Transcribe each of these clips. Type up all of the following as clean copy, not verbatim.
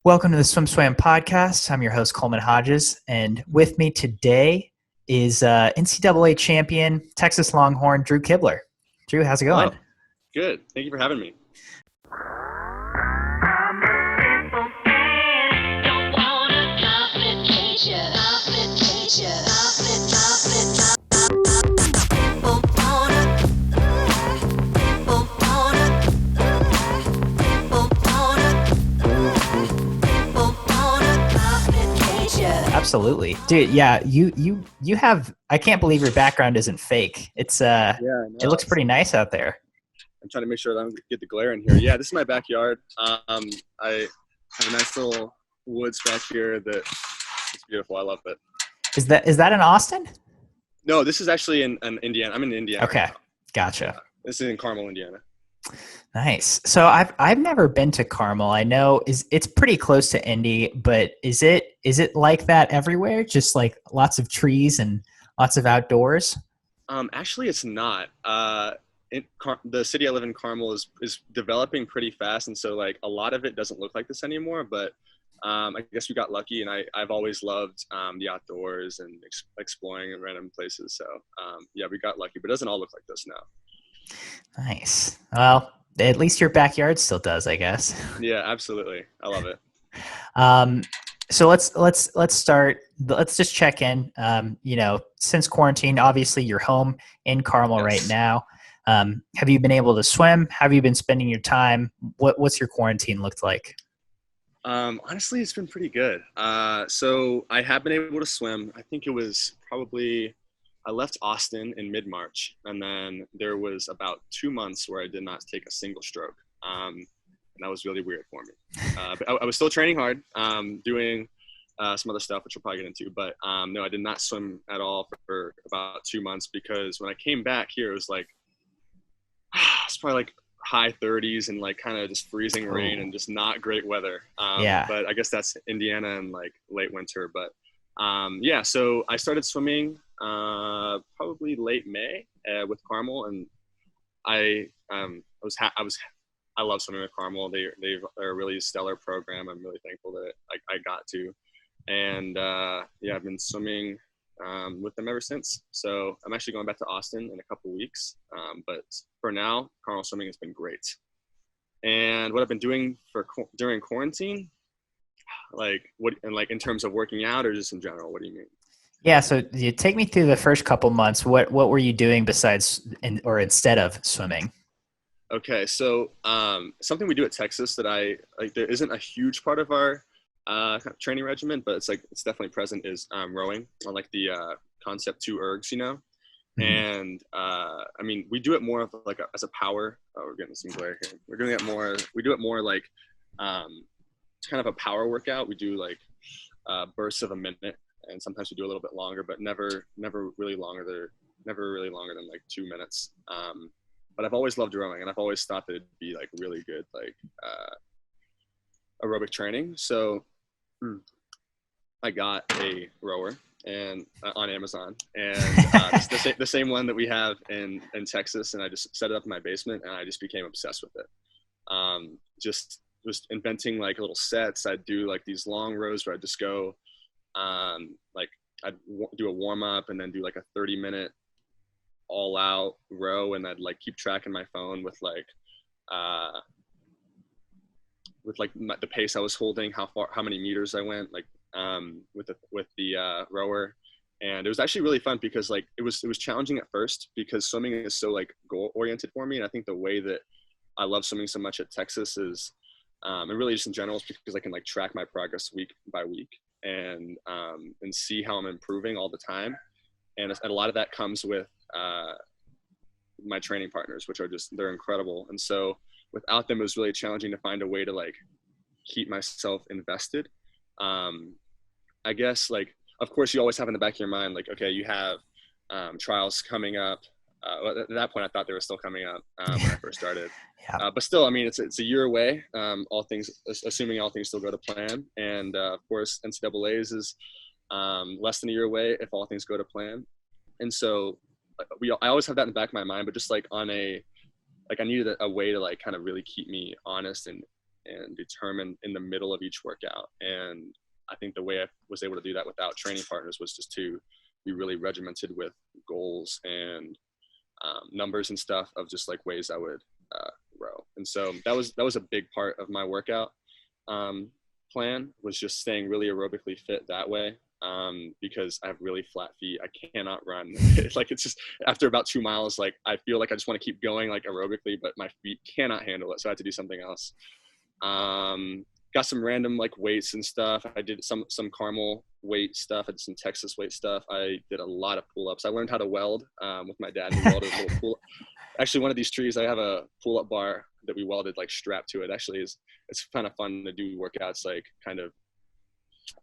Welcome to the SwimSwam podcast. I'm your host, Coleman Hodges, and with me today is NCAA champion, Texas Longhorn, Drew Kibler. Drew, how's it going? Hello. Good. Thank you for having me. Absolutely, dude. Yeah, you have. I can't believe your background isn't fake. It's it looks pretty nice out there. I'm trying to make sure that I don't get the glare in here. Yeah, this is my backyard. I have a nice little woods back here that it's beautiful. I love it. Is that in Austin? No, this is actually in Indiana. I'm in Indiana. Okay, right now. gotcha. This is in Carmel, Indiana. Nice. So I've never been to Carmel. I know it's pretty close to Indy, but is it like that everywhere? Just like lots of trees and lots of outdoors? Actually, it's not. The city I live in, Carmel, is developing pretty fast, and so like a lot of it doesn't look like this anymore. But I guess we got lucky, and I've always loved the outdoors and exploring in random places. So yeah, we got lucky, but it doesn't all look like this now. Nice. Well, at least your backyard still does, I guess. Yeah, absolutely. I love it. So let's start. Let's just check in. Since quarantine, obviously you're home in Carmel Yes. right now. Have you been able to swim? Have you been spending your time? What's your quarantine looked like? Honestly, it's been pretty good. So I have been able to swim. I think it was probably I left Austin in mid-March, and then there was about 2 months where I did not take a single stroke. And that was really weird for me. But I was still training hard, doing some other stuff, which we'll probably get into. But no, I did not swim at all for about 2 months because when I came back here, it was like, it's probably like high 30s and like kind of just freezing rain and just not great weather. Yeah. But I guess that's Indiana and like late winter. But yeah, so I started swimming probably late May with Carmel, and I love swimming with Carmel. They're a really stellar program. I'm really thankful that I got to, and yeah, I've been swimming with them ever since. So I'm actually going back to Austin in a couple weeks, but for now, Carmel swimming has been great. And what I've been doing during quarantine, in terms of working out or just in general, what do you mean? Yeah. So you take me through the first couple months. What were you doing besides or instead of swimming? Okay, so something we do at Texas that I like, there isn't a huge part of our kind of training regimen, but it's definitely present, is rowing on like the concept 2 ergs, Mm-hmm. And I mean, we do it more of like as a power. Oh, we're getting some glare here. We do it more like it's kind of a power workout. We do like bursts of a minute, and sometimes we do a little bit longer, but never really longer than like 2 minutes. But I've always loved rowing, and I've always thought that it'd be like really good, like aerobic training. So I got a rower and on Amazon, and it's the same one that we have in Texas. And I just set it up in my basement, and I just became obsessed with it. Just inventing like little sets. I'd do like these long rows where I'd just go, like I'd do a warm up and then do like a 30-minute all out row, and I'd like keep track in my phone with the pace I was holding, how many meters I went, like with the rower. And it was actually really fun because like it was challenging at first because swimming is so like goal oriented for me. And I think the way that I love swimming so much at Texas is and really just in general is because I can like track my progress week by week and see how I'm improving all the time. And a lot of that comes with my training partners, which are they're incredible. And so without them, it was really challenging to find a way to like keep myself invested. I guess like, of course you always have in the back of your mind, like, okay, you have trials coming up. At that point I thought they were still coming up when I first started. Yeah. But still, I mean, it's a year away, assuming all things still go to plan. And of course NCAA's is less than a year away if all things go to plan. And so I always have that in the back of my mind, but just like I needed a way to like kind of really keep me honest and and determined in the middle of each workout. And I think the way I was able to do that without training partners was just to be really regimented with goals and numbers and stuff of just like ways I would row. And so that was a big part of my workout plan, was just staying really aerobically fit that way, because I have really flat feet. I cannot run. Like, it's just after about 2 miles, like I feel like I just want to keep going like aerobically, but my feet cannot handle it. So I had to do something else. Got some random like weights and stuff. I did some Carmel weight stuff. I did some Texas weight stuff. I did a lot of pull-ups. I learned how to weld with my dad. He welded a little pull. Actually, one of these trees, I have a pull-up bar that we welded like strapped to it. Actually, it's kind of fun to do workouts, like kind of,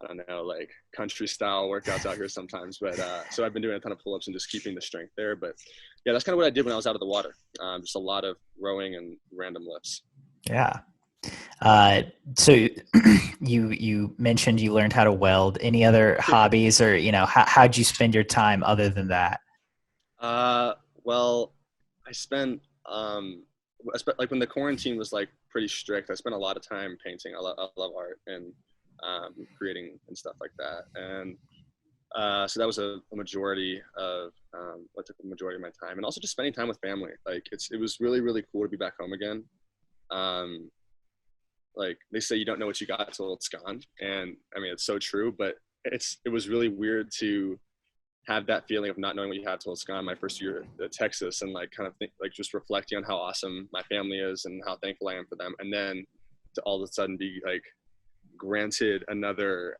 I don't know, like country style workouts out here sometimes. But so I've been doing a ton of pull-ups and just keeping the strength there. But yeah, that's kind of what I did when I was out of the water. Just a lot of rowing and random lifts. Yeah. So you mentioned you learned how to weld. Any other hobbies, or, how'd you spend your time other than that? Well, I spent, like when the quarantine was like pretty strict, I spent a lot of time painting. I love art and creating and stuff like that. And so that was a majority of what took the majority of my time, and also just spending time with family. Like it was really, really cool to be back home again. Like they say, you don't know what you got till it's gone. And I mean, it's so true, but it was really weird to have that feeling of not knowing what you had till it's gone my first year at Texas, and like kind of like just reflecting on how awesome my family is and how thankful I am for them. And then to all of a sudden be like granted another,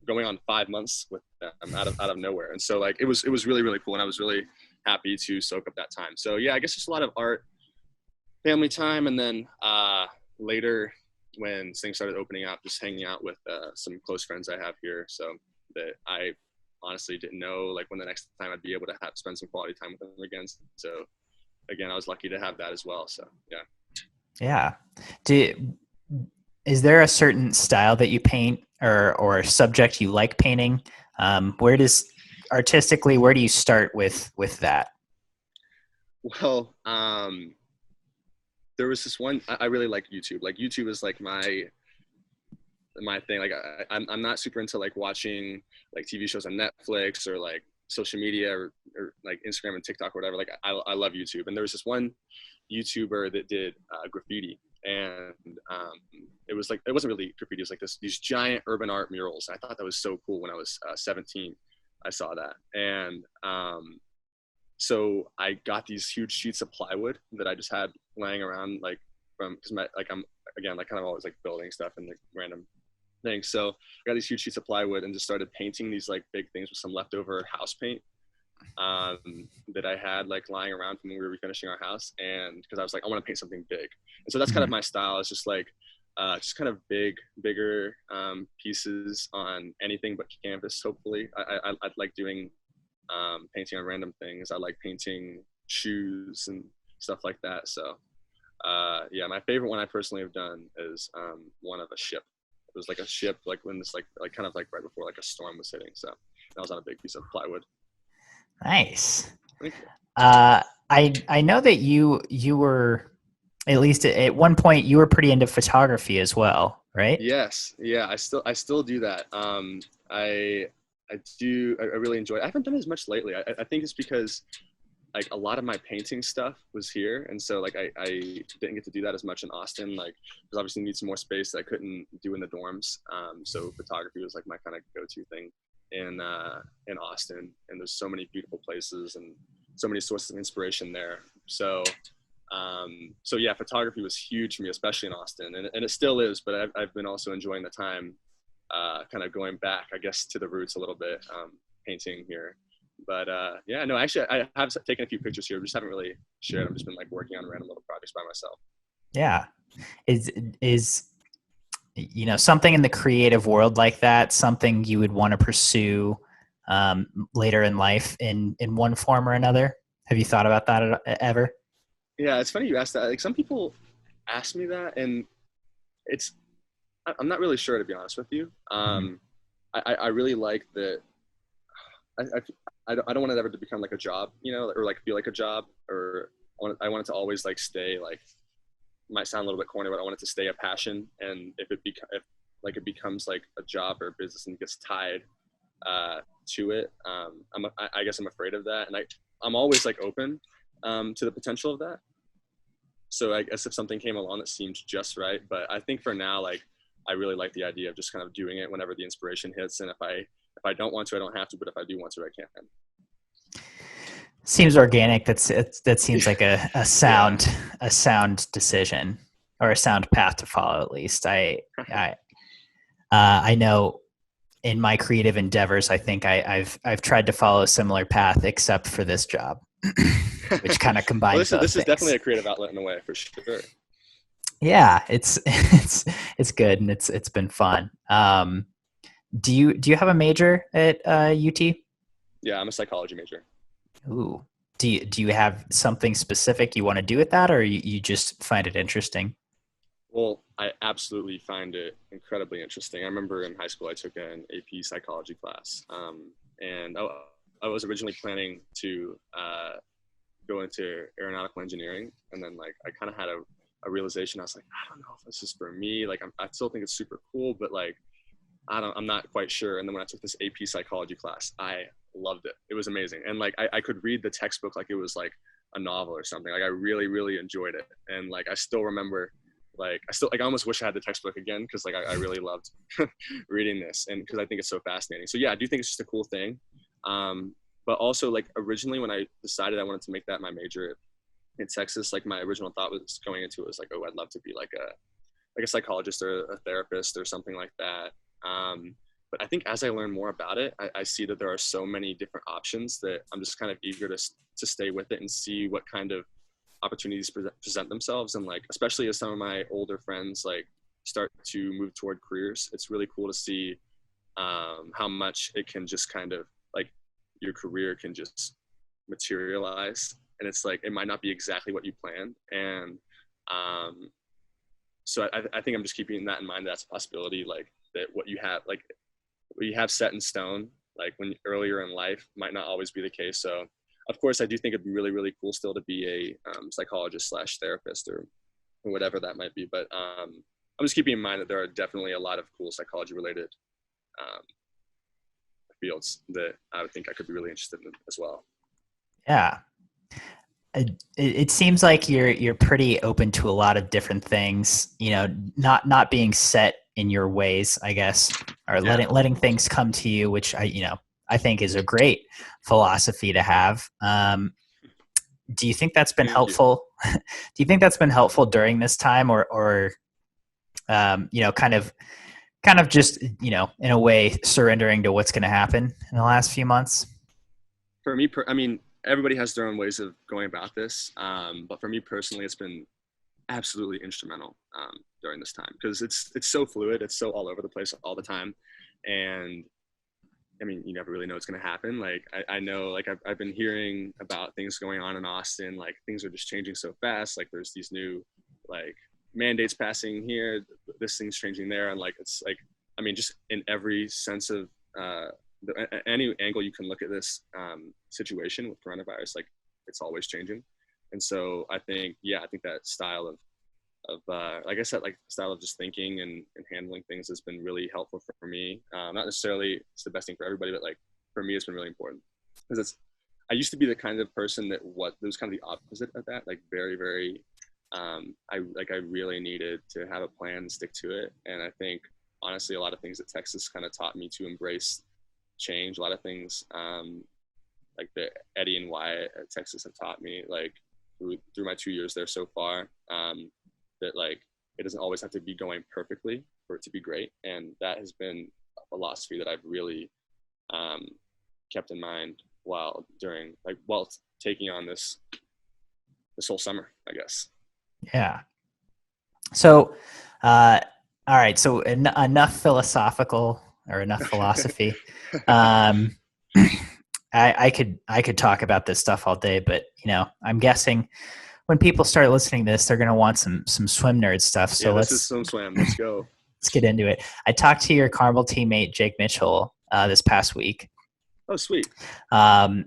going on 5 months with them out of nowhere. And so like, it was really, really cool. And I was really happy to soak up that time. So yeah, I guess just a lot of art, family time. And then, later when things started opening up, just hanging out with some close friends I have here, so that I honestly didn't know like when the next time I'd be able to spend some quality time with them again. So again, I was lucky to have that as well. So yeah. Is there a certain style that you paint, or a subject you like painting? Where do you start with that? Well, there was this one, I really like YouTube. Like YouTube is like my thing. Like I'm not super into like watching like TV shows on Netflix or like social media or like Instagram and TikTok or whatever. Like I love YouTube. And there was this one YouTuber that did graffiti, and it was like, it wasn't really graffiti. It was like these giant urban art murals. I thought that was so cool when I was 17. I saw that. And so I got these huge sheets of plywood that I just had laying around, like because I'm again like kind of always like building stuff and like random things. So I got these huge sheets of plywood and just started painting these like big things with some leftover house paint that I had like lying around from when we were refinishing our house. And because I was like, I want to paint something big. And so that's kind of my style. It's just like just kind of bigger pieces on anything but canvas. Hopefully, I like doing painting on random things. I like painting shoes and stuff like that. So yeah, my favorite one I personally have done is one of a ship. It was like a ship, like when this like kind of like right before like a storm was hitting. So that was on a big piece of plywood. Nice. Thank you. I know that you were, at least at one point, you were pretty into photography as well, right? Yes. Yeah. I still do that. I really enjoy it. I haven't done it as much lately. I think it's because like a lot of my painting stuff was here, and so like I didn't get to do that as much in Austin, like because obviously need some more space that I couldn't do in the dorms. So photography was like my kind of go-to thing in Austin, and there's so many beautiful places and so many sources of inspiration there. So so yeah, photography was huge for me, especially in Austin, and it still is. But I've been also enjoying the time, kind of going back, I guess, to the roots a little bit, painting here. But yeah, no, actually, I have taken a few pictures here. Just haven't really shared. I've just been like working on random little projects by myself. Yeah. Is something in the creative world like that something you would want to pursue later in life in one form or another? Have you thought about that ever? Yeah, it's funny you asked that. Like some people ask me that, and I'm not really sure, to be honest with you. I really like that. I don't want it ever to become like a job, or like feel like a job, or I want it to always like stay like might sound a little bit corny, but I want it to stay a passion. And if it becomes like a job or a business and gets tied to it, I guess I'm afraid of that. And I'm always like open to the potential of that. So I guess if something came along that seemed just right, but I think for now, like, I really like the idea of just kind of doing it whenever the inspiration hits. And if I don't want to, I don't have to, but if I do want to, I can. Seems organic. That seems like a sound Yeah. a sound decision, or a sound path to follow. At least I know in my creative endeavors, I think I've tried to follow a similar path, except for this job, which kind of Well, combines this both is definitely things. a creative outlet in a way, for sure. Yeah, it's good, and it's been fun. Do you have a major at UT? Yeah, I'm a psychology major. Ooh. Do you have something specific you want to do with that, or you just find it interesting? Well, I absolutely find it incredibly interesting. I remember in high school I took an AP psychology class, and I was originally planning to go into aeronautical engineering, and then like I kind of had a realization. I was like, I don't know if this is for me. Like I still think it's super cool, but like I'm not quite sure. And then when I took this AP psychology class, I loved it. It was amazing. And like, I could read the textbook like it was like a novel or something. Like I really, really enjoyed it. And like, I still remember, I almost wish I had the textbook again. Cause like, I really loved reading this, and cause I think it's so fascinating. So yeah, I do think it's just a cool thing. But also like originally when I decided I wanted to make that my major in Texas, like my original thought was going into it was like, oh, I'd love to be like a psychologist or a therapist or something like that. But I think as I learn more about it, I see that there are so many different options that I'm just kind of eager to stay with it and see what kind of opportunities present themselves. And like, especially as some of my older friends like start to move toward careers, it's really cool to see how much it can just kind of like your career can just materialize. And it's like, it might not be exactly what you planned. And so I think I'm just keeping that in mind. That's a possibility. Like that what you have set in stone, like when earlier in life might not always be the case. So of course I do think it'd be really, really cool still to be a psychologist / therapist or whatever that might be. But I'm just keeping in mind that there are definitely a lot of cool psychology related um, fields that I would think I could be really interested in as well. Yeah. It seems like you're pretty open to a lot of different things, not being set in your ways, I guess, or Yeah. letting things come to you, which I think is a great philosophy to have. Do you think that's been Thank you. helpful? Do you think that's been helpful during this time, or kind of just, in a way, surrendering to what's going to happen in the last few months? For me, I mean, everybody has their own ways of going about this. But for me personally, it's been absolutely instrumental during this time because it's so fluid. It's so all over the place all the time. And I mean, you never really know what's going to happen. Like I know, like I've been hearing about things going on in Austin. Like things are just changing so fast. Like there's these new like mandates passing here, this thing's changing there. And like, it's like, I mean, just in every sense of any angle you can look at this situation with coronavirus, like it's always changing. And so I think that style of like I said, like style of just thinking and handling things has been really helpful for me. Not necessarily it's the best thing for everybody, but like for me, it's been really important because I used to be the kind of person that was kind of the opposite of that, like very, very, I really needed to have a plan and stick to it. And I think honestly, a lot of things that Texas kind of taught me to embrace change. A lot of things like that Eddie and Wyatt at Texas have taught me, like through my 2 years there so far, that like it doesn't always have to be going perfectly for it to be great. And that has been a philosophy that I've really kept in mind while taking on this whole summer, I guess. Yeah. So, all right. So enough philosophical or enough philosophy. Um, I could talk about this stuff all day, but I'm guessing when people start listening to this, they're going to want some swim nerd stuff. So Yeah, this is SwimSwam. Let's go. let's get into it. I talked to your Carmel teammate Jake Mitchell this past week. Oh, sweet. And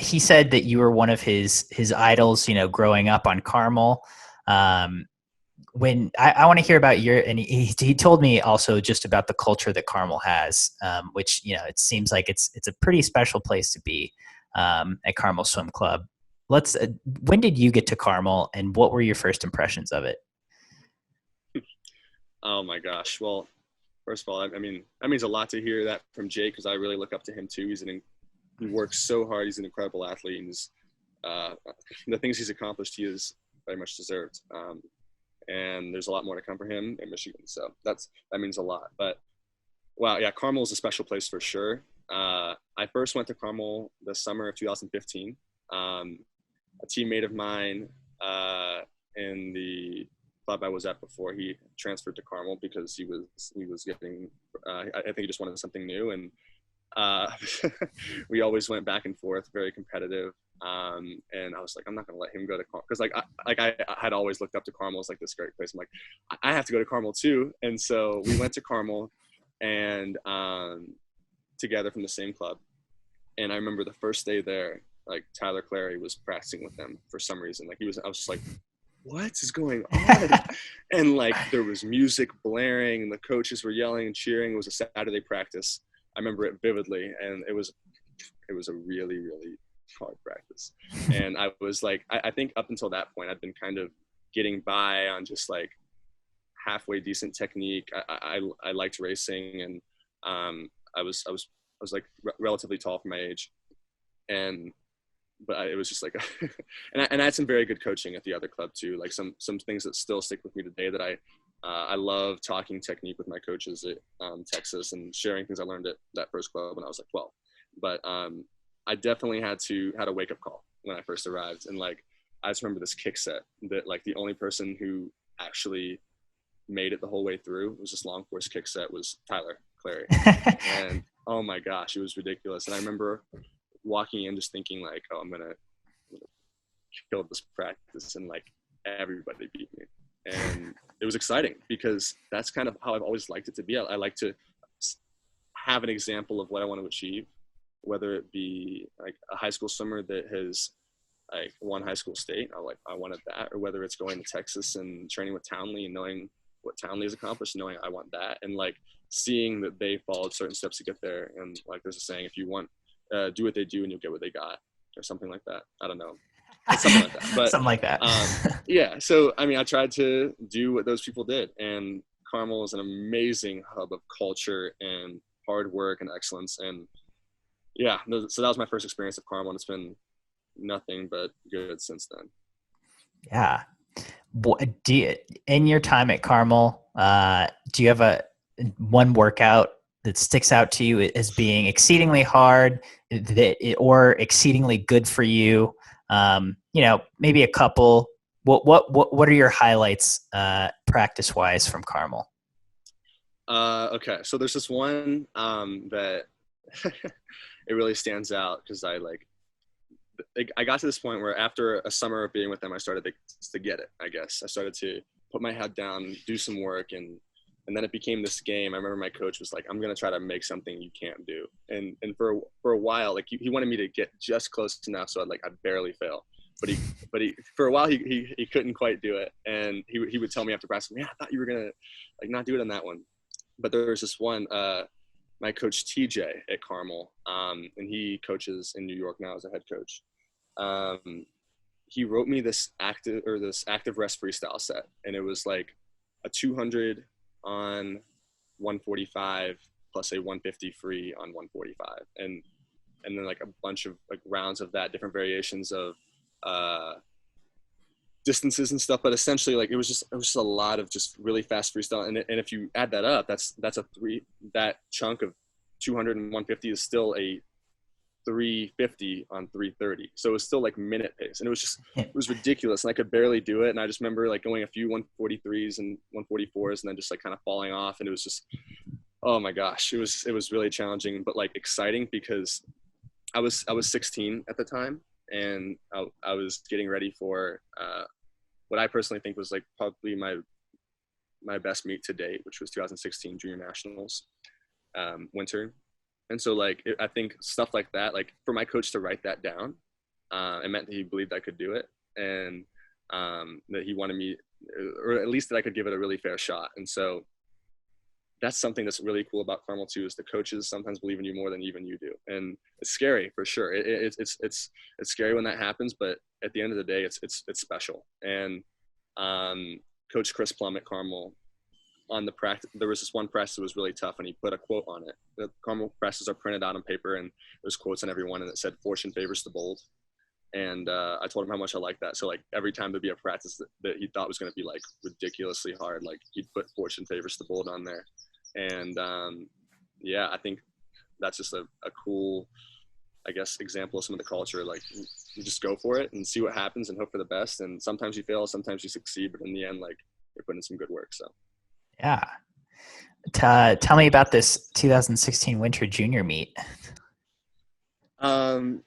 he said that you were one of his idols, growing up on Carmel. when I want to hear about your, and he told me also just about the culture that Carmel has, which, you know, it seems like it's a pretty special place to be, at Carmel Swim Club. Let's, when did you get to Carmel and what were your first impressions of it? Oh my gosh. Well, first of all, I mean, that means a lot to hear that from Jake because I really look up to him too. He works so hard. He's an incredible athlete, and uh, the things he's accomplished, he is very much deserved. And there's a lot more to come for him in Michigan, so that means a lot. But wow, yeah, Carmel is a special place for sure. I first went to Carmel the summer of 2015. A teammate of mine in the club I was at before, he transferred to Carmel because he was getting I think he just wanted something new, and uh, we always went back and forth, very competitive. And I was like, I'm not gonna let him go to Carmel because I had always looked up to Carmel as like this great place. I'm like, I have to go to Carmel too, and so we went to Carmel, and together from the same club. And I remember the first day there, like Tyler Clary was practicing with them for some reason. Like I was just like, what is going on? And like there was music blaring and the coaches were yelling and cheering. It was a Saturday practice. I remember it vividly, and it was a really, really hard practice. And I was like, I think up until that point, I'd been kind of getting by on just like halfway decent technique. I liked racing, and I was like relatively tall for my age, and it was just like, and I had some very good coaching at the other club too. Like some things that still stick with me today that I love talking technique with my coaches at Texas and sharing things I learned at that first club when I was like 12. But I definitely had a wake up call when I first arrived, and like I just remember this kick set that like the only person who actually made it the whole way through was this long course kick set was Tyler Clary, and oh my gosh, it was ridiculous. And I remember walking in just thinking like, oh, I'm gonna kill this practice, and like everybody beat me, and it was exciting because that's kind of how I've always liked it to be. I like to have an example of what I want to achieve, whether it be like a high school swimmer that has like won high school state, I wanted that, or whether it's going to Texas and training with Townley and knowing what Townley has accomplished, knowing I want that, and like seeing that they followed certain steps to get there. And like there's a saying, if you want, do what they do and you'll get what they got, or something like that. I don't know. It's something like that. But Something like that. yeah. So, I mean, I tried to do what those people did, and Carmel is an amazing hub of culture and hard work and excellence. And yeah, so that was my first experience of Carmel, and it's been nothing but good since then. Yeah. In your time at Carmel, do you have one workout that sticks out to you as being exceedingly hard or exceedingly good for you? You know, maybe a couple. What are your highlights practice wise from Carmel? Okay, so there's this one that it really stands out because I got to this point where after a summer of being with them, I started to get it. I guess I started to put my head down, do some work, and then it became this game. I remember my coach was like, "I'm gonna try to make something you can't do," and for a while, like he wanted me to get just close enough so I'd barely fail. But he for a while he couldn't quite do it, and he would tell me after practice, "Yeah, I thought you were gonna like not do it on that one." But there was this one. My coach TJ at Carmel, and he coaches in New York now as a head coach. He wrote me this active rest freestyle set, and it was like a 200 on 145 plus a 150 free on 145, and then like a bunch of like rounds of that, different variations of distances and stuff. But essentially, like it was just a lot of just really fast freestyle, and if you add that up, that's that chunk of 200 and 150 is still a 350 on 330, so it was still like minute pace, and it was ridiculous, and I could barely do it. And I just remember like going a few 143s and 144s and then just like kind of falling off, and it was just, oh my gosh, it was really challenging but like exciting because I was 16 at the time, and I was getting ready for what I personally think was like probably my best meet to date, which was 2016 Junior Nationals winter. And so like I think stuff like that, like for my coach to write that down, it meant that he believed I could do it. And that he wanted me, or at least that I could give it a really fair shot. And so that's something that's really cool about Carmel too, is the coaches sometimes believe in you more than even you do. And it's scary for sure. It's scary when that happens, but at the end of the day, it's special. And Coach Chris Plum at Carmel, on the practice, there was this one press that was really tough, and he put a quote on it. The Carmel presses are printed out on paper, and there's quotes on every one, and it said, "Fortune favors the bold." And I told him how much I liked that. So like every time there'd be a practice that he thought was going to be like ridiculously hard, like he'd put "Fortune favors the bold" on there. And yeah, I think that's just a cool, I guess, example of some of the culture. Like you just go for it and see what happens and hope for the best. And sometimes you fail, sometimes you succeed, but in the end, like you're putting in some good work. So Yeah. Tell me about this 2016 Winter Junior meet.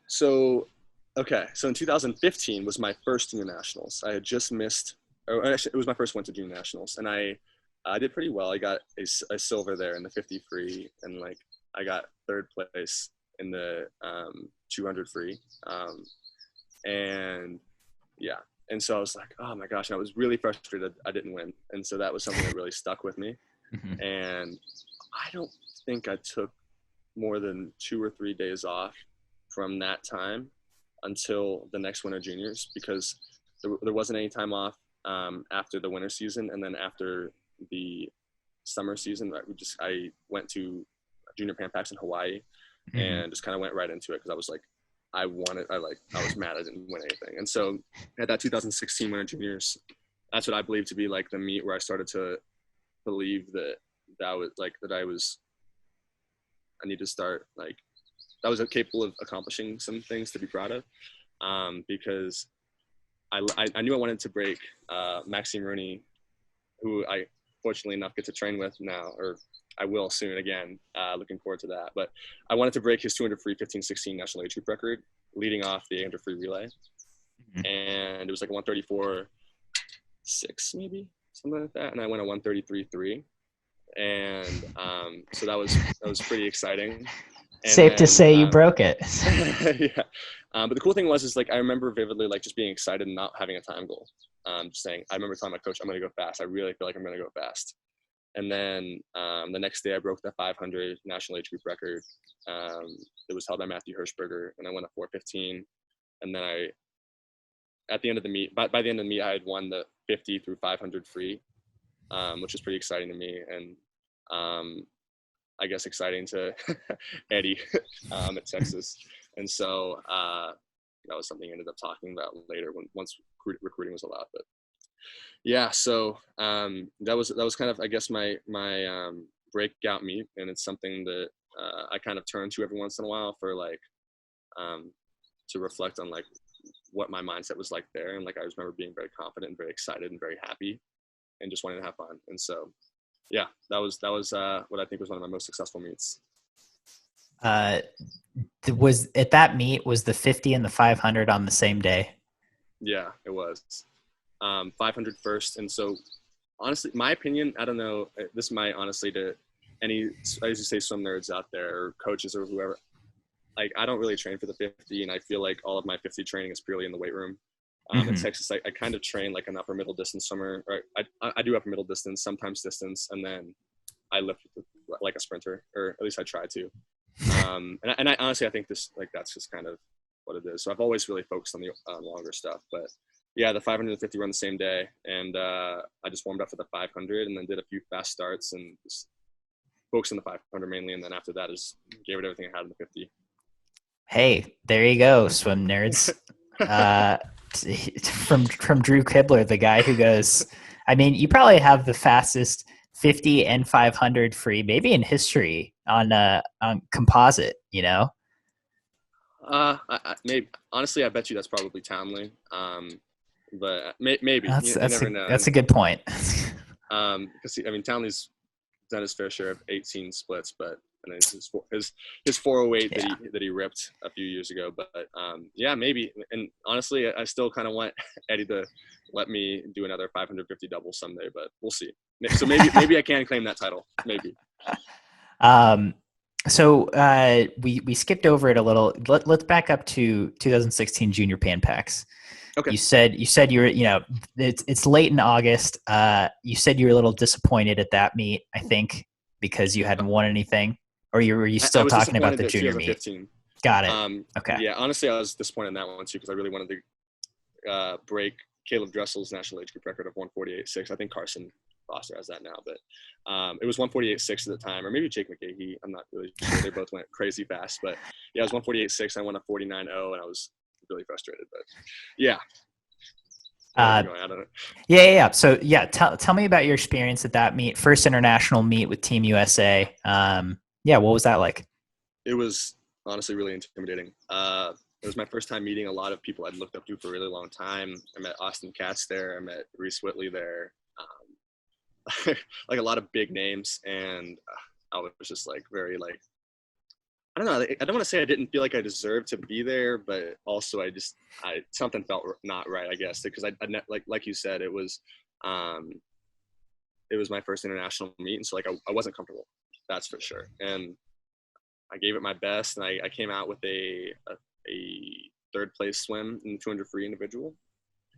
So in 2015 was my first junior nationals. I had just missed, or actually it was my first Winter Junior Nationals, and I did pretty well. I got a silver there in the 50 free, and like I got third place in the 200 free. And yeah, and so I was like, oh my gosh, and I was really frustrated I didn't win. And so that was something that really stuck with me. Mm-hmm. And I don't think I took more than 2 or 3 days off from that time until the next Winter Juniors, because there wasn't any time off after the winter season, and then after the summer season, I went to Junior Pan Packs in Hawaii, Mm-hmm. and just kind of went right into it because I was like, I was mad I didn't win anything. And so at that 2016 Winter Juniors, that's what I believe to be like the meet where I started to believe that I need to start, like, I was capable of accomplishing some things to be proud of, because I knew I wanted to break Maxime Rooney, who I fortunately enough get to train with now, or I will soon again. Looking forward to that. But I wanted to break his 200 free 15-16 national age group record, leading off the 800 free relay. Mm-hmm. And it was like a 134.6 maybe, something like that. And I went a 133.3. And so that was pretty exciting. And Safe to say you broke it. Yeah. But the cool thing was like I remember vividly like just being excited and not having a time goal. Just saying, I remember telling my coach, I'm going to go fast. I really feel like I'm going to go fast. And then the next day I broke the 500 national age group record. It was held by Matthew Hirschberger, and I went a 4:15. And then at the end of the meet, by the end of the meet, I had won the 50 through 500 free, which was pretty exciting to me. And I guess exciting to Eddie at Texas. And so that was something I ended up talking about later once recruiting was allowed. But yeah, so that was kind of, I guess, my breakout meet, and it's something that I kind of turn to every once in a while for like to reflect on like what my mindset was like there. And like I just remember being very confident and very excited and very happy and just wanting to have fun. And so yeah, that was what I think was one of my most successful meets. Was at that meet, was the 50 and the 500 on the same day? Yeah, it was. 500 first. And so honestly, my opinion, I don't know, this might honestly to any, I used to say swim nerds out there or coaches or whoever, like I don't really train for the 50, and I feel like all of my 50 training is purely in the weight room. Mm-hmm. In Texas, I kind of train like an upper middle distance swimmer, or I do upper middle distance, sometimes distance, and then I lift like a sprinter, or at least I try to. And I honestly, I think that's just kind of what it is. So I've always really focused on the longer stuff, but yeah, the 500 and 50 run the same day, and I just warmed up for the 500 and then did a few fast starts and just focused on the 500 mainly, and then after that, just gave it everything I had in the 50. Hey, there you go, swim nerds. From Drew Kibler, the guy who goes, I mean, you probably have the fastest 50 and 500 free, maybe in history on composite, you know? Maybe honestly, I bet you that's probably Townley. But maybe you never know. That's a good point. Because I mean, Townley's done his fair share of 18 splits, but and his 408 that he ripped a few years ago. But yeah, maybe. And honestly, I still kind of want Eddie to let me do another 550 double someday, but we'll see. So maybe I can claim that title. Maybe. So we skipped over it a little. Let's back up to 2016 Junior Pan Packs. Okay. You said you were, it's late in August. You said you were a little disappointed at that meet, I think, because you hadn't won anything, or were you I still was talking about disappointed the that junior meet? 2015. Got it. Okay. Yeah, honestly, I was disappointed in that one too because I really wanted to break Caleb Dressel's national age group record of 148.6. I think Carson Foster has that now, but it was 148.6 at the time, or maybe Jake McGahee. I'm not really sure. They both went crazy fast, but yeah, it was 148.6. I won a 49.0, and I was really frustrated. But yeah, Uh, going, I don't know. yeah. So yeah, tell me about your experience at that meet, first international meet with Team USA. Yeah, what was that like? It was honestly really intimidating. It was my first time meeting a lot of people I'd looked up to for a really long time. I met Austin Katz there. I met Reese Whitley there. Like a lot of big names, and I was just like very like I don't know. I don't want to say I didn't feel like I deserved to be there, but also I something felt not right, I guess, because like you said, um, it was my first international meet, and so like I wasn't comfortable. That's for sure. And I gave it my best, and I came out with a third place swim in the 200 free individual,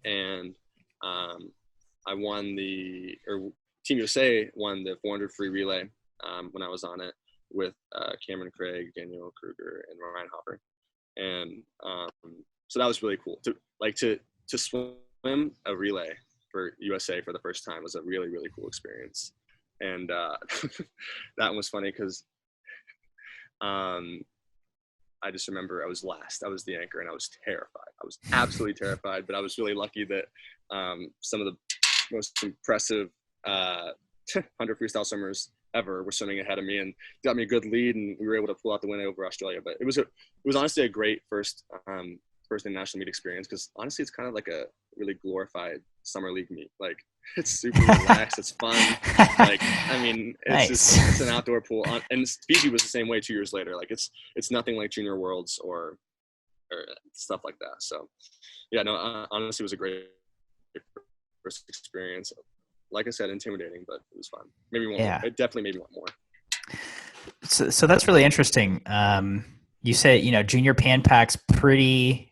and I won or Team USA won the 400 free relay when I was on it with Cameron Craig, Daniel Kruger, and Ryan Hopper, and so that was really cool to swim a relay for USA for the first time was a really really cool experience, and that one was funny because I just remember I was last. I was the anchor, and I was terrified. I was absolutely terrified, but I was really lucky that some of the most impressive 100 freestyle swimmers ever were swimming ahead of me and got me a good lead, and we were able to pull out the win over Australia. But it was honestly a great first international meet experience because honestly, it's kind of like a really glorified summer league meet. Like it's super relaxed, it's fun. Like I mean, it's an outdoor pool, and Fiji was the same way 2 years later. Like it's nothing like Junior Worlds or stuff like that. So yeah, no, honestly, it was a great first experience. Like I said, intimidating, but it was fun. Maybe one more. It definitely made me want more. So that's really interesting. You say junior pan packs pretty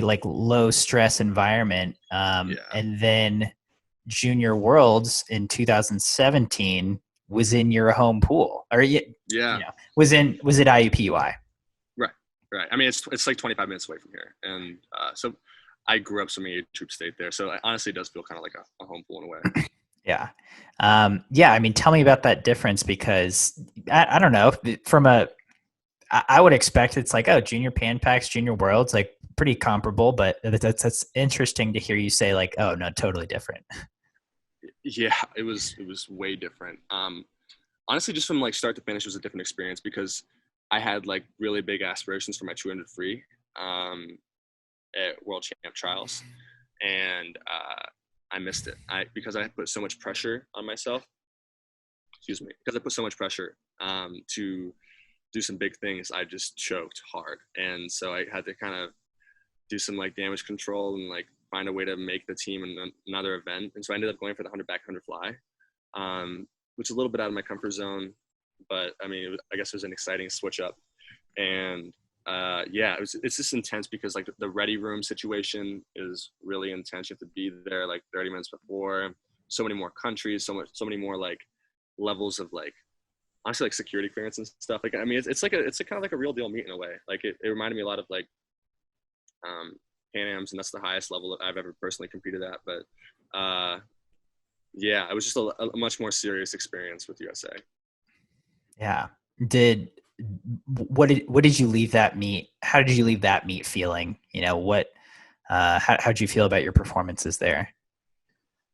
like low stress environment, and then Junior Worlds in 2017 was in your home pool, or was it IUPUI? Right. I mean, it's like 25 minutes away from here, and so I grew up swimming at Troop State there, so it honestly does feel kind of like a home pool in a way. Yeah. I mean, tell me about that difference because I don't know I would expect it's like, oh, junior pan packs, junior worlds, like pretty comparable, but that's interesting to hear you say like, oh no, totally different. Yeah, it was way different. Honestly, just from like start to finish was a different experience because I had like really big aspirations for my 200 free at World Champ Trials, and I missed it. Because I put so much pressure on myself. Excuse me. Because I put so much pressure to do some big things, I just choked hard, and so I had to kind of do some like damage control and like find a way to make the team in another event. And so I ended up going for the 100 back 100 fly, which is a little bit out of my comfort zone, but I mean, I guess it was an exciting switch up. And it's just intense because like the ready room situation is really intense. You have to be there like 30 minutes before. So many more countries, so many more like levels of like honestly like security clearance and stuff. Like I mean, it's kind of like a real deal meet in a way. Like it reminded me a lot of like Pan Am's, and that's the highest level that I've ever personally competed at. But it was just a much more serious experience with USA. Yeah. What did you leave that meet? How did you leave that meet feeling? How did you feel about your performances there?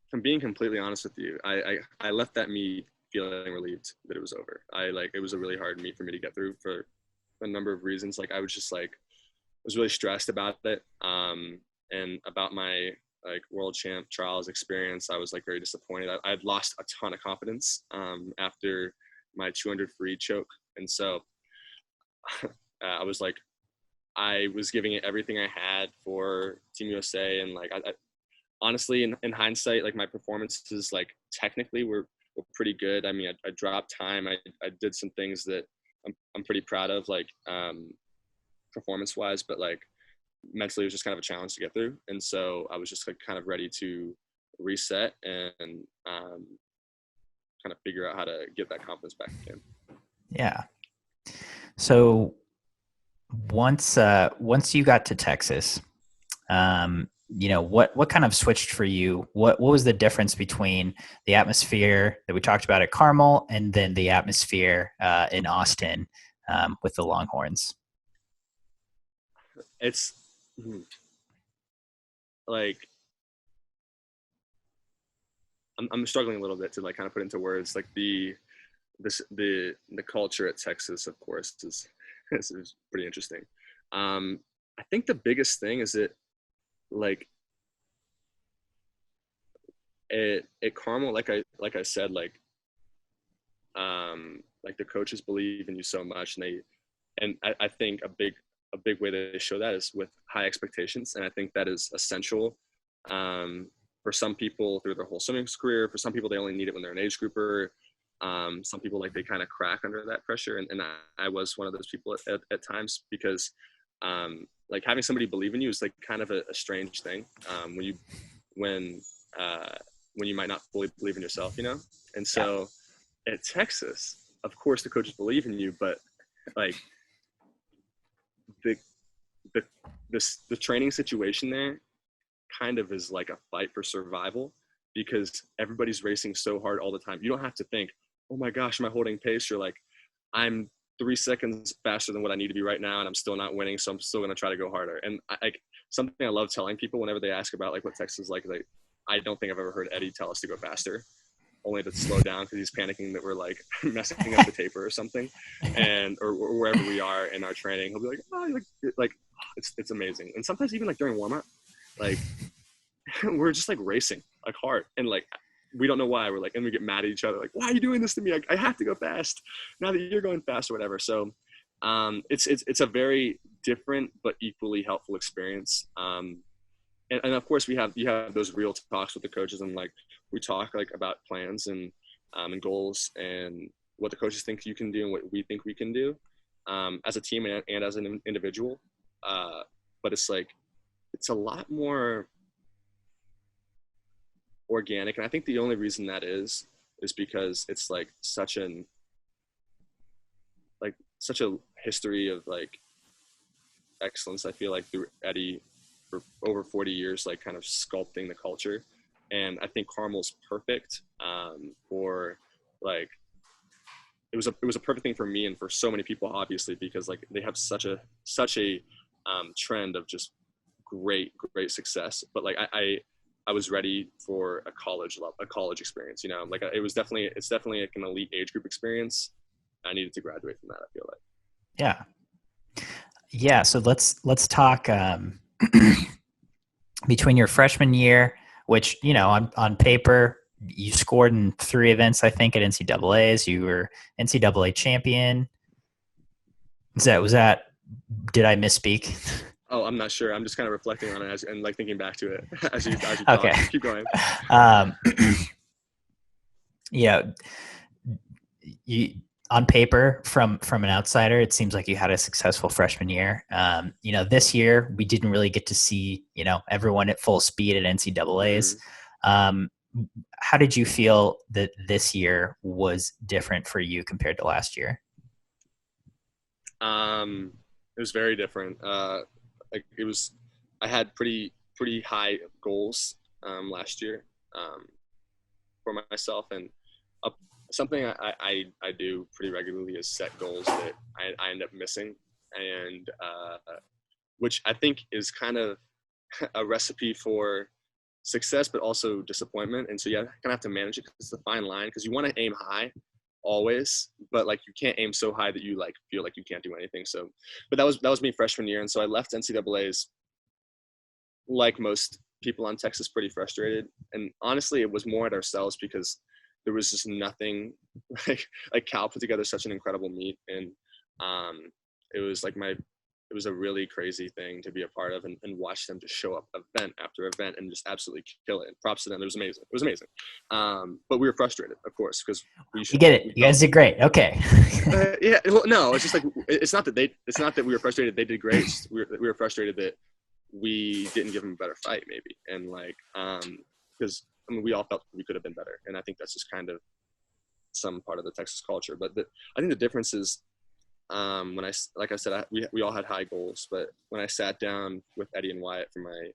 If I'm being completely honest with you, I left that meet feeling relieved that it was over. It was a really hard meet for me to get through for a number of reasons. Like I was just like, I was really stressed about it. And about my like world champ trials experience, I was like very disappointed. I had lost a ton of confidence after my 200 free choke. And so I was like, I was giving it everything I had for Team USA. And like, I honestly, in hindsight, like my performances, like technically were pretty good. I mean, I dropped time. I did some things that I'm pretty proud of, like performance wise, but like mentally it was just kind of a challenge to get through. And so I was just like kind of ready to reset and kind of figure out how to get that confidence back again. Yeah. So once you got to Texas, what kind of switched for you? What was the difference between the atmosphere that we talked about at Carmel and then the atmosphere in Austin with the Longhorns? It's like I'm struggling a little bit to like kind of put into words. Like the culture at Texas, of course, is pretty interesting. I think the biggest thing is that like at Carmel, like I said, like the coaches believe in you so much, and I think a big way that they show that is with high expectations, and I think that is essential for some people through their whole swimming career. For some people, they only need it when they're an age grouper. Some people like they kind of crack under that pressure, and I was one of those people at times because like having somebody believe in you is like kind of a strange thing when you might not fully believe in yourself, you know. And so at Texas, of course, the coaches believe in you, but like the training situation there kind of is like a fight for survival because everybody's racing so hard all the time. You don't have to think, oh my gosh, am I holding pace? You're like, I'm 3 seconds faster than what I need to be right now, and I'm still not winning, so I'm still going to try to go harder. And something I love telling people whenever they ask about like what Texas is like, I don't think I've ever heard Eddie tell us to go faster, only to slow down because he's panicking that we're like messing up the taper or something, or wherever we are in our training. He'll be like, oh, like it's amazing. And sometimes even like during warm up, like we're just like racing like hard, and like we don't know why we're like, and we get mad at each other like, why are you doing this to me? I have to go fast now that you're going fast or whatever. So it's a very different but equally helpful experience. And of course you have those real talks with the coaches, and like we talk like about plans and goals and what the coaches think you can do and what we think we can do as a team and as an individual. But it's like, it's a lot more organic. And I think the only reason that is because it's like such a history of like excellence. I feel like through Eddie for over 40 years, like kind of sculpting the culture. And I think Carmel's perfect for like, it was a perfect thing for me and for so many people, obviously, because like they have such a trend of just great success. But like I was ready for a college experience, you know, like it's definitely like an elite age group experience. I needed to graduate from that, I feel like. Yeah. So let's talk between your freshman year, which, you know, on paper, you scored in 3 events, I think, at NCAAs. You were NCAA champion. Was that, did I misspeak? Oh, I'm not sure. I'm just kind of reflecting on it and like thinking back to it as you talk. Okay. Keep going. Yeah. You, on paper, from an outsider, it seems like you had a successful freshman year. You know, this year we didn't really get to see, you know, everyone at full speed at NCAAs. Mm-hmm. How did you feel that this year was different for you compared to last year? It was very different. Like I had pretty high goals last year for myself, and something I do pretty regularly is set goals that I end up missing, and which I think is kind of a recipe for success, but also disappointment. And so you kind of have to manage it because it's a fine line, because you want to aim high always, but like you can't aim so high that you like feel like you can't do anything. So, but that was me freshman year, and so I left NCAA's like most people on Texas pretty frustrated. And honestly, it was more at ourselves because there was just nothing like Cal put together such an incredible meet, and it was like it was a really crazy thing to be a part of and watch them just show up event after event and just absolutely kill it. Props to them. It was amazing. But we were frustrated, of course, because you get it. You guys did great. Okay. Yeah. Well, no, it's just like, it's not that we were frustrated they did great. We were frustrated that we didn't give him a better fight maybe. And like, because I mean, we all felt we could have been better. And I think that's just kind of some part of the Texas culture. But I think the difference is, like I said, we all had high goals, but when I sat down with Eddie and Wyatt for my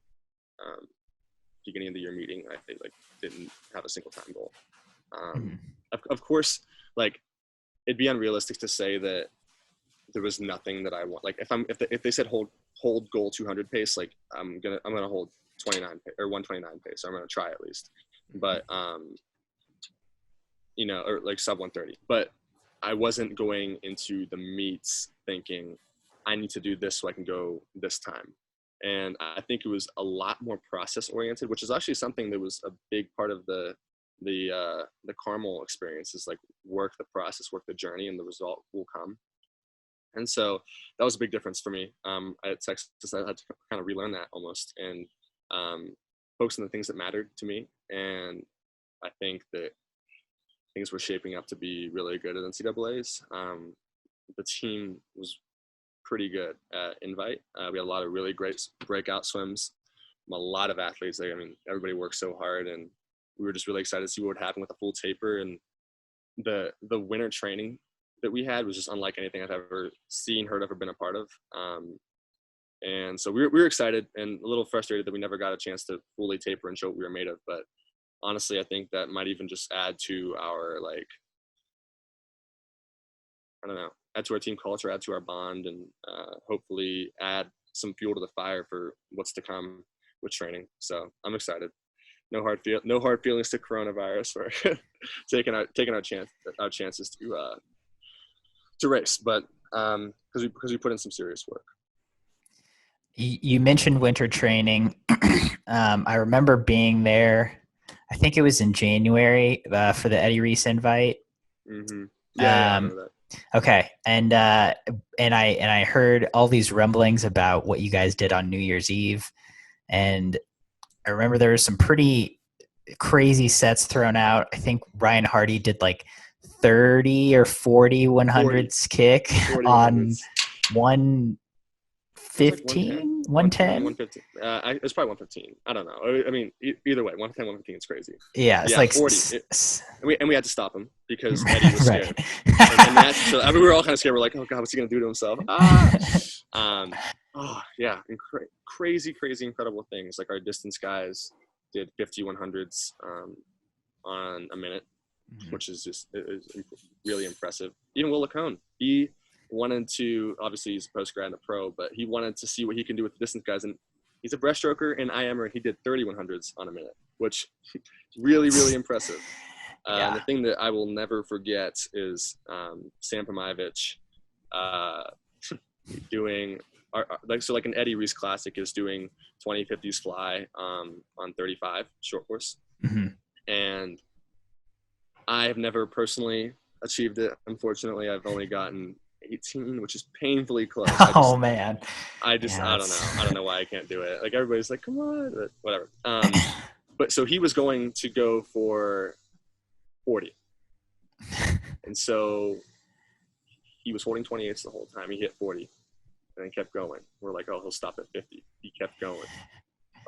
beginning of the year meeting, I like didn't have a single time goal. Of course, like it'd be unrealistic to say that there was nothing that I want. Like if they said hold goal 200 pace, like I'm gonna hold 29 or 129 pace. So I'm gonna try at least, but you know, or like sub 130. But I wasn't going into the meets thinking I need to do this so I can go this time. And I think it was a lot more process oriented, which is actually something that was a big part of the Carmel experience, is like work the process, work the journey, and the result will come. And so that was a big difference for me. At Texas, I had to kind of relearn that almost, and focus on the things that mattered to me. And I think that things were shaping up to be really good at NCAAs. The team was pretty good at Invite. We had a lot of really great breakout swims, a lot of athletes. I mean, everybody worked so hard, and we were just really excited to see what would happen with the full taper. And the winter training that we had was just unlike anything I've ever seen, heard of, or been a part of. And so we were excited and a little frustrated that we never got a chance to fully taper and show what we were made of. But honestly, I think that might even just add to our, like, I don't know, add to our team culture, add to our bond, and hopefully add some fuel to the fire for what's to come with training. So I'm excited. No hard feelings to coronavirus. We're taking our chances to race, but because we put in some serious work. You mentioned winter training. I remember being there. I think it was in January for the Eddie Reese invite. Mm-hmm. Yeah, I remember that. Okay, and I heard all these rumblings about what you guys did on New Year's Eve, and I remember there were some pretty crazy sets thrown out. I think Ryan Hardy did like 30 or 40 100s kick 40 on 115, 110. 115. It's probably 115. I don't know. I mean, either way, 110, 115 is crazy. Yeah, it's like 40. And we had to stop him because Eddie was scared. Right. So I mean, we were all kind of scared. We're like, oh God, what's he gonna do to himself? Yeah, crazy, incredible things. Like our distance guys did 50 100s on a minute, which is just really impressive. Even Will Lacone, he wanted to, obviously he's post-grad and a pro, but he wanted to see what he can do with the distance guys. And he's a breaststroker and IMer. He did 30 100s on a minute, which really, really impressive. And the thing that I will never forget is Sam Pomaevich doing like an Eddie Reese Classic is doing 2050s fly on 35 short course. Mm-hmm. And I have never personally achieved it. Unfortunately, I've only gotten 18, which is painfully close. Man. I don't know why I can't do it. Like everybody's like, come on, but whatever. But so he was going to go for 40. And so he was holding 28s the whole time. He hit 40 and then kept going. We're like, oh, he'll stop at 50. He kept going.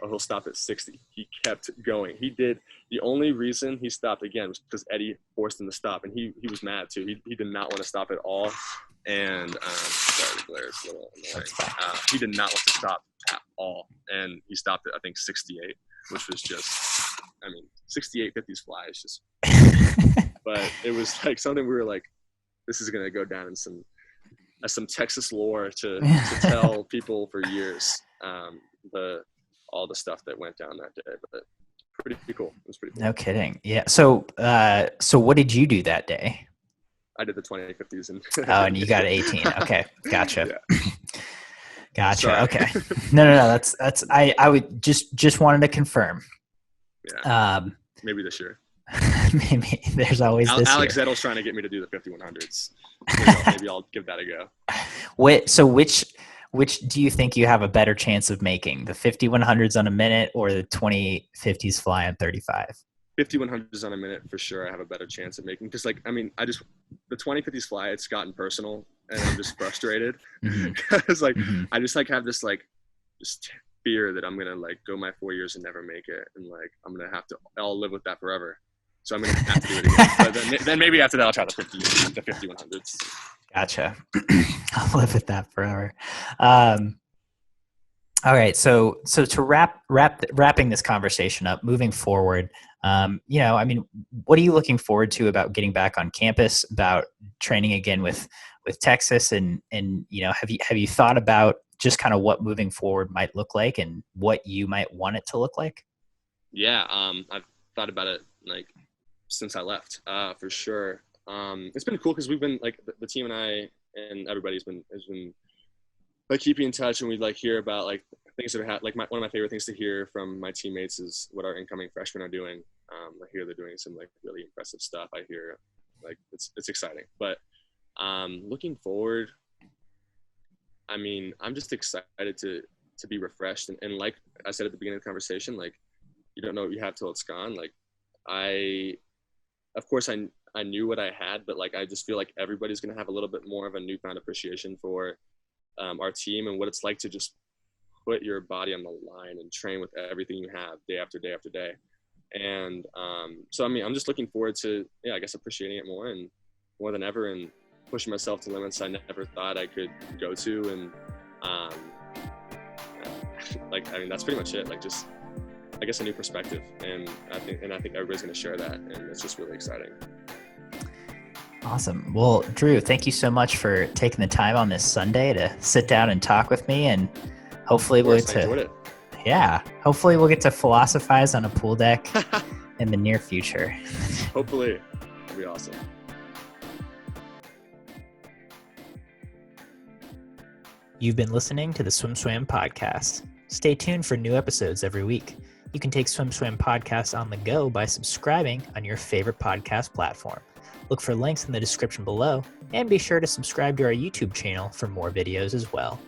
Oh, he'll stop at 60. He kept going. The only reason he stopped again was because Eddie forced him to stop, and he was mad too. He did not want to stop at all. And sorry, the glare is a little annoying. He did not want to stop at all, and he stopped at I think 68, which was just, I mean, 68 50s fly is just. But it was like something we were like, this is gonna go down in some Texas lore to tell people for years. All the stuff that went down that day, but pretty cool. It was pretty cool. No kidding. Yeah. So what did you do that day? I did the 2050s and and you got 18. Okay. Gotcha. Yeah. Gotcha. Sorry. Okay. No. That's I would just wanted to confirm. Yeah. Maybe this year. Maybe there's always this. Alex Zettle's trying to get me to do the 5100s. Maybe I'll give that a go. So which do you think you have a better chance of making, the 5100s on a minute or the 2050s fly on 35? 5100s on a minute for sure. I have a better chance of making, because like, I mean, the 2050s fly, it's gotten personal and I'm just frustrated because like, I just like have this like just fear that I'm gonna like go my 4 years and never make it, and like I'll live with that forever. So I'm gonna have to do it again. But then maybe after that I'll try the 5100s. Gotcha. I'll live with that forever. All right. So to wrapping this conversation up, moving forward, what are you looking forward to about getting back on campus, about training again with Texas, and have you thought about just kind of what moving forward might look like and what you might want it to look like? Yeah. I've thought about it like since I left, for sure. It's been cool because we've been like the team and I and everybody's been like keeping in touch, and we like hear about like things that are like one of my favorite things to hear from my teammates is what our incoming freshmen are doing. I hear they're doing some like really impressive stuff. I hear like it's exciting, but looking forward, I mean, I'm just excited to be refreshed, and like I said at the beginning of the conversation, like you don't know what you have till it's gone. Like of course I knew what I had, but like I just feel like everybody's gonna have a little bit more of a newfound appreciation for our team and what it's like to just put your body on the line and train with everything you have day after day after day. And so I mean, I'm just looking forward to I guess appreciating it more than ever, and pushing myself to limits I never thought I could go to. And like I mean that's pretty much it. Like just I guess a new perspective, and I think everybody's going to share that, and it's just really exciting. Awesome. Well, Drew, thank you so much for taking the time on this Sunday to sit down and talk with me, and hopefully we'll get to philosophize on a pool deck in the near future. Hopefully. That'd be awesome. You've been listening to the SwimSwam podcast. Stay tuned for new episodes every week. You can take SwimSwam podcast on the go by subscribing on your favorite podcast platform. Look for links in the description below, and be sure to subscribe to our YouTube channel for more videos as well.